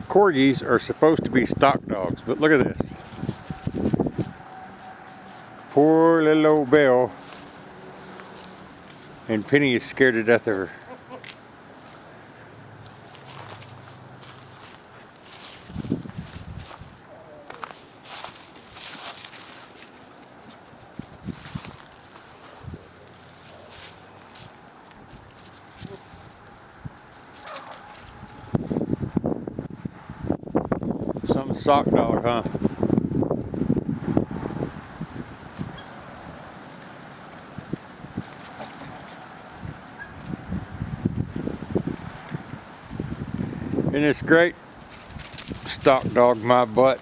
Corgis are supposed to be stock dogs, but look at this. Poor little old Belle. And Penny is scared to death of her. Some sock dog, huh? Isn't this great? Stock dog my butt.